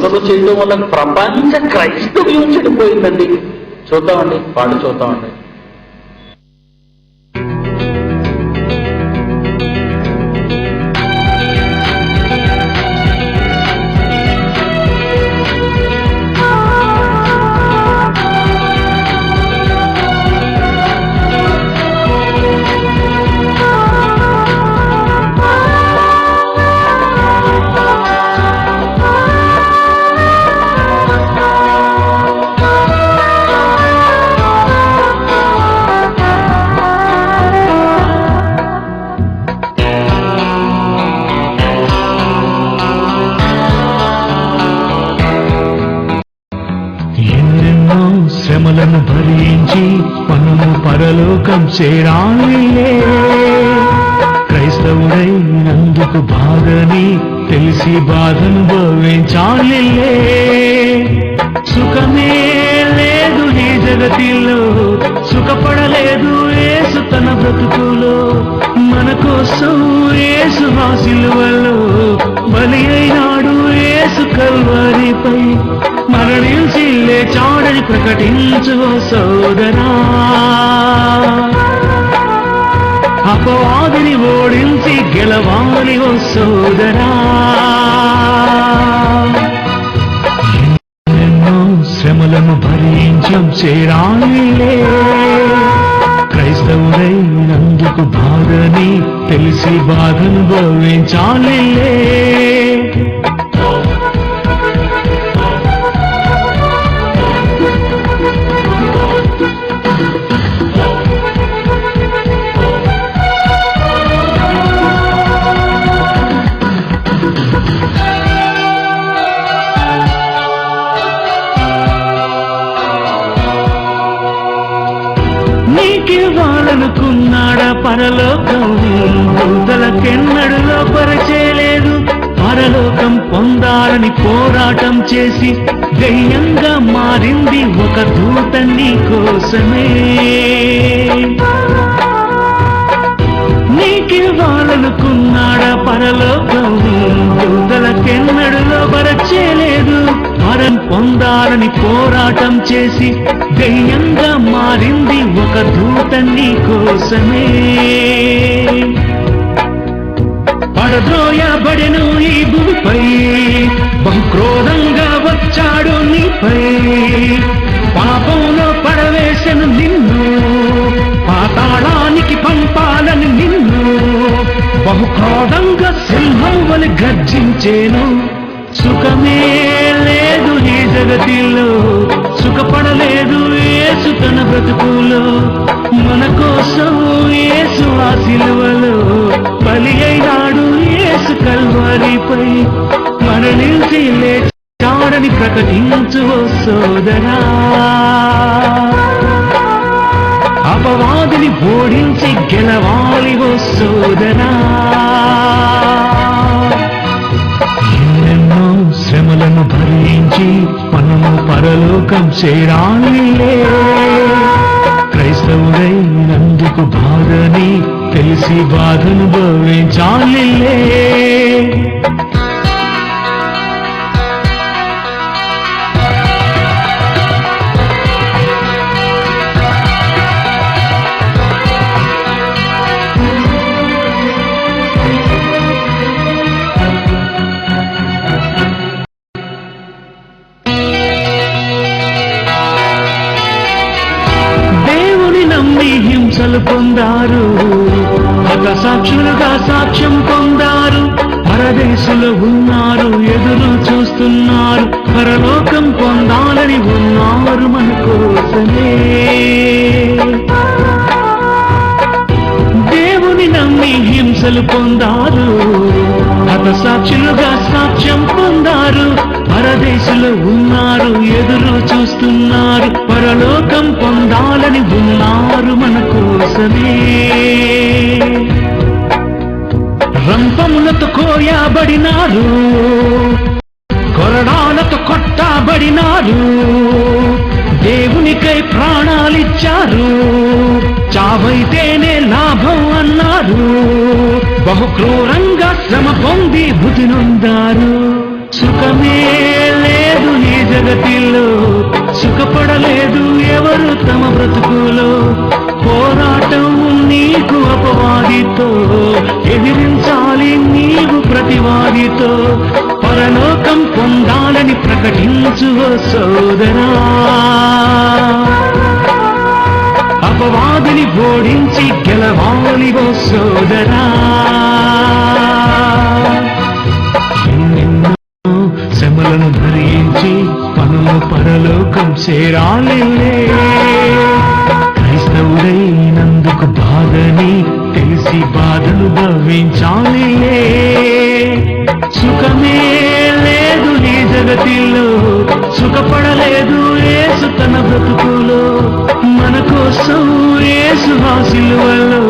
బోధలు చేయడం వల్ల ప్రపంచ క్రైస్తవ్యం చెడిపోయిందండి. చూద్దామండి, పాడు చూద్దామండి. శ్రమలను భరించి మనము పరలోకం చేరాలిలే. క్రైస్తవుడైనందుకు బాధని తెలిసి బాధను భవించాలిలే. సుఖమే లేదు ఈ జగతిలో, సుఖపడలేదు యేసు తన బ్రతుకులో. మన కోసం యేసు ఆ సిలువలో బలి అయినాడు యేసు కల్వరిపై. మరణించి లేచాడని ప్రకటించు సోదరా, అపవాదిని ఓడించి గెలవాలి ఓ సోదరా. ఎన్నో శ్రమలను భరించం చేరాలిలే. క్రైస్తవుడైనందుకు బాధని తెలిసి బాధను భవించాలిలే. నీకివ్వాలనుకున్నాడా పరలోకం, దూతలకెన్నడూ లోపరచేయలేదు. పరలోకం పొందాలని పోరాటం చేసి దయ్యంగా మారింది ఒక దూత నీ కోసమే. నీకివ్వాలనుకున్నాడా పరలోకం, దూతలకెన్నడూ లోపరచేయలేదు. వరం పొందాలని పోరాటం చేసి దయ్యంగా మారింది ఒక దూత నీ కోసమే. పడద్రోయబడెను ఈ భూమిపై, బహుక్రోధంగా వచ్చాడు నీపై. పాపంలో పడవేసెను నిన్ను, పాతాళానికి పంపాలని నిన్ను. బహుక్రోధంగా సింహం వలె గర్జించేను. సుఖమే లేదు ఈ జగతిలో, సుఖపడలేదు యేసు తన బ్రతుకులో. మన కోసం యేసు ఆ సిలువలో బలి అయినాడు యేసు కల్వరిపై. మరణించి లేచాడని ప్రకటించు ఓ సోదరా, అపవాదిని ఓడించి గెలవాలి ఓ సోదరా. ఎన్నెన్నో శ్రమలను భరించి మనము పరలోకం చేరాలిలే. క్రైస్తవుడైనందుకు బాధని తెలిసి బాధను భవించాలిలే. హింసలు పొందారు, హతసాక్షులుగా సాక్ష్యం పొందారు. పరదేశంలో ఉన్నారు, ఎదురు చూస్తున్నారు. పరలోకం పొందాలని ఉన్నారు మన కోసమే. దేవుని నమ్మి హింసలు పొందారు, హతసాక్షులుగా సాక్ష్యం పొందారు. పరదేశంలో ఉన్నారు, ఎదురు చూస్తున్నారు. పరలోకం పొందాలని ఉన్నారు మన కోసమే. రంపములతో కోయబడినారు, కొరడాలతో కొట్టబడినారు. దేవునికై ప్రాణాలిచ్చారు, చావైతేనే లాభం అన్నారు. బహు క్రూరంగా శ్రమ పొంది బుద్ధి నొందారు. సుఖమే ఎవరు తమ బ్రతుకులో పోరాటం నీకు అపవాదితో ఎదిరించాలి నీవు ప్రతివాదితో పరలోకం పొందాలని ప్రకటించు ఓ సోదరా అపవాదిని ఓడించి గెలవాలి ఓ సోదరా ఎన్నెన్నో శ్రమలను భరించి పనులు పరలోకం చేరాలిలే క్రైస్తవుడైనందుకు బాధని తెలిసి బాధను భవించాలిలే సుఖమే లేదు ఈ జగతిలో సుఖపడలేదు యేసు తన బ్రతుకులో మన కోసం యేసు ఆ సిలువలో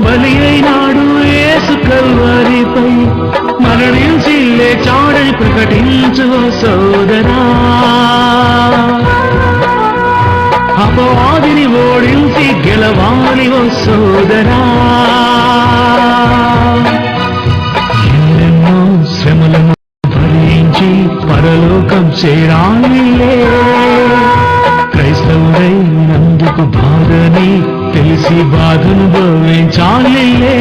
బలి అయినాడు యేసు కల్వరిపై మరణించి లేచాడని ప్రకటించు ఓ సోదరా అపవాదిని ఓడించి గెలవాలి ఓ సోదరా ఎన్నెన్నో శ్రమలను భరించి పరలోకం చేరాలిలే క్రైస్తవుడైనందుకు బాధని తెలిసి బాధను భవించాలిలే